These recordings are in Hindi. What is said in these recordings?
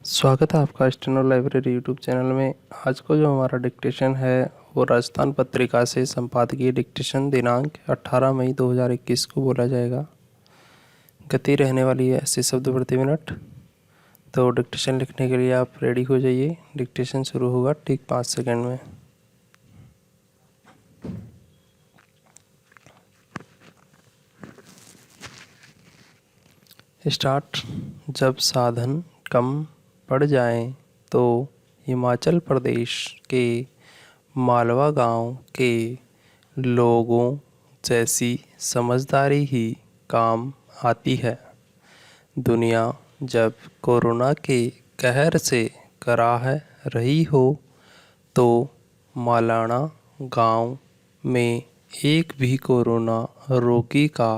स्वागत है आपका स्टेनो लाइब्रेरी यूट्यूब चैनल में। आज को जो हमारा डिक्टेशन है वो राजस्थान पत्रिका से संपादकीय डिक्टेशन दिनांक 18 मई 2021 को बोला जाएगा। गति रहने वाली है 80 शब्द प्रति मिनट। तो डिक्टेशन लिखने के लिए आप रेडी हो जाइए। डिक्टेशन शुरू होगा ठीक 5 सेकंड में। स्टार्ट। जब साधन कम पड़ जाएं तो हिमाचल प्रदेश के मालवा गांव के लोगों जैसी समझदारी ही काम आती है। दुनिया जब कोरोना के कहर से कराह रही हो तो मालाना गांव में एक भी कोरोना रोगी का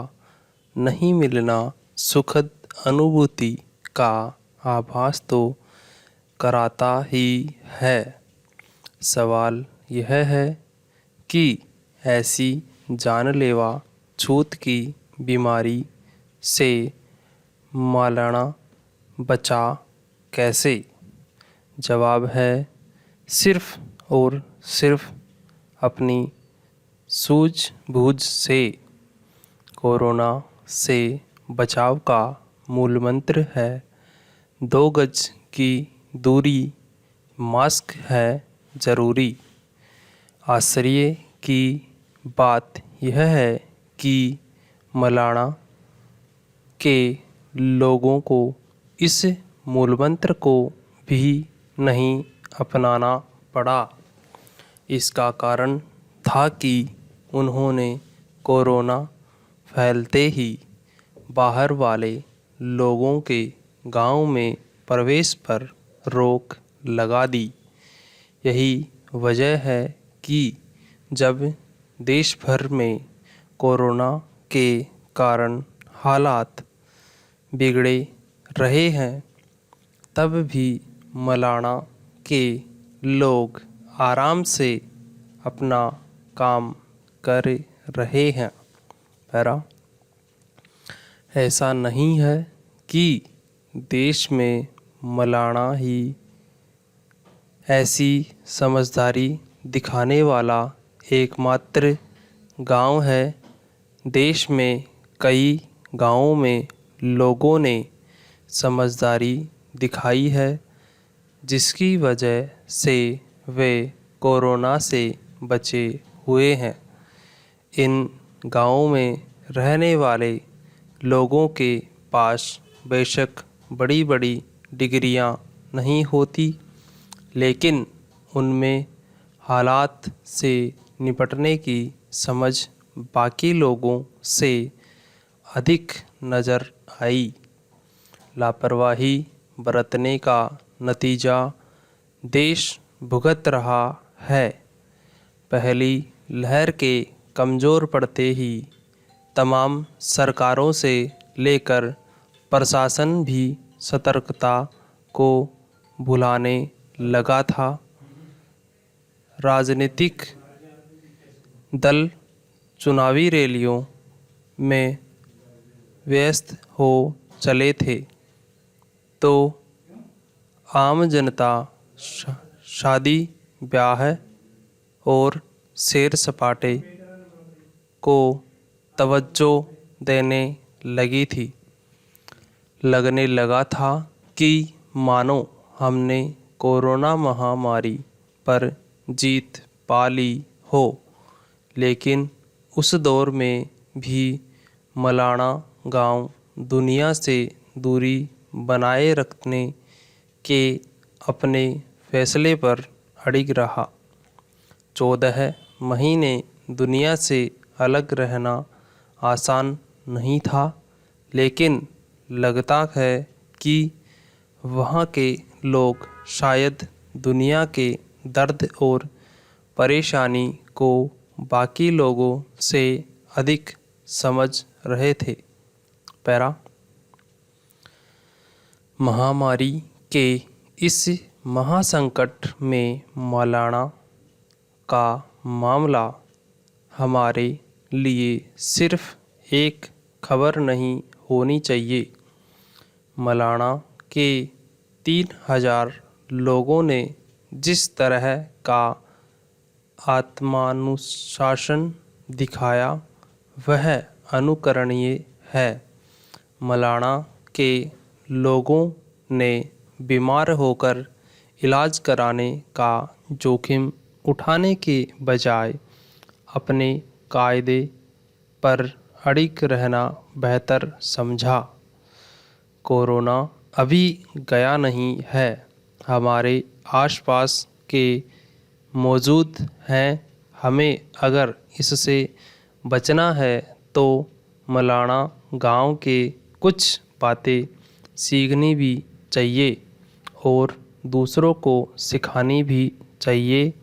नहीं मिलना सुखद अनुभूति का आभास तो कराता ही है। सवाल यह है कि ऐसी जानलेवा छूत की बीमारी से मालाना बचा कैसे? जवाब है सिर्फ और सिर्फ अपनी सूझबूझ से। कोरोना से बचाव का मूल मंत्र है 2 गज की दूरी, मास्क है ज़रूरी। आश्चर्य की बात यह है कि मालाना के लोगों को इस मूलमंत्र को भी नहीं अपनाना पड़ा। इसका कारण था कि उन्होंने कोरोना फैलते ही बाहर वाले लोगों के गांव में प्रवेश पर रोक लगा दी। यही वजह है कि जब देश भर में कोरोना के कारण हालात बिगड़े रहे हैं तब भी मालाना के लोग आराम से अपना काम कर रहे हैं। पैरा। ऐसा नहीं है कि देश में मालाना ही ऐसी समझदारी दिखाने वाला एकमात्र गांव है। देश में कई गांवों में लोगों ने समझदारी दिखाई है जिसकी वजह से वे कोरोना से बचे हुए हैं। इन गांवों में रहने वाले लोगों के पास बेशक बड़ी बड़ी डिग्रियां नहीं होती, लेकिन उनमें हालात से निपटने की समझ बाकी लोगों से अधिक नज़र आई। लापरवाही बरतने का नतीजा देश भुगत रहा है। पहली लहर के कमज़ोर पड़ते ही तमाम सरकारों से लेकर प्रशासन भी सतर्कता को भुलाने लगा था। राजनीतिक दल चुनावी रैलियों में व्यस्त हो चले थे तो आम जनता शादी ब्याह और सैर सपाटे को तवज्जो देने लगी थी। लगने लगा था कि मानो हमने कोरोना महामारी पर जीत पा ली हो। लेकिन उस दौर में भी मालाना गांव दुनिया से दूरी बनाए रखने के अपने फैसले पर अड़िग रहा। 14 महीने दुनिया से अलग रहना आसान नहीं था, लेकिन लगता है कि वहाँ के लोग शायद दुनिया के दर्द और परेशानी को बाकी लोगों से अधिक समझ रहे थे। पैरा। महामारी के इस महासंकट में मालाना का मामला हमारे लिए सिर्फ एक खबर नहीं होनी चाहिए। मालाना के 3000 लोगों ने जिस तरह का आत्मानुशासन दिखाया वह अनुकरणीय है। मलाना के लोगों ने बीमार होकर इलाज कराने का जोखिम उठाने के बजाय अपने कायदे पर अड़िग रहना बेहतर समझा। कोरोना अभी गया नहीं है, हमारे आसपास के मौजूद हैं। हमें अगर इससे बचना है तो मलाना गांव के कुछ बातें सीखनी भी चाहिए और दूसरों को सिखानी भी चाहिए।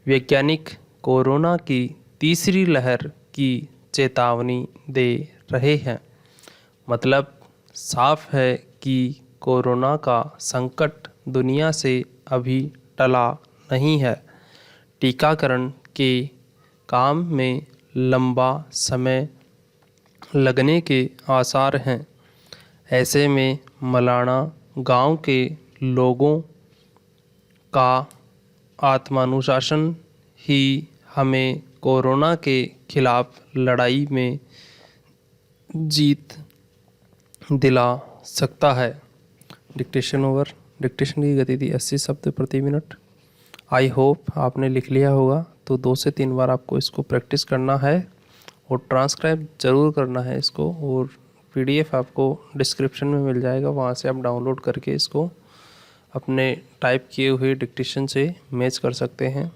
वैज्ञानिक कोरोना की तीसरी लहर की चेतावनी दे रहे हैं। मतलब साफ है कि कोरोना का संकट दुनिया से अभी टला नहीं है। टीकाकरण के काम में लंबा समय लगने के आसार हैं। ऐसे में मलाना गांव के लोगों का आत्मानुशासन ही हमें कोरोना के खिलाफ लड़ाई में जीत दिला सकता है। Dictation over. डिक्टेशन की गति थी 80 शब्द प्रति मिनट। आई होप आपने लिख लिया होगा। तो 2 से 3 बार आपको इसको प्रैक्टिस करना है और ट्रांसक्राइब ज़रूर करना है इसको। और PDF आपको डिस्क्रिप्शन में मिल जाएगा, वहाँ से आप डाउनलोड करके इसको अपने टाइप किए हुए डिक्टेशन से मैच कर सकते हैं।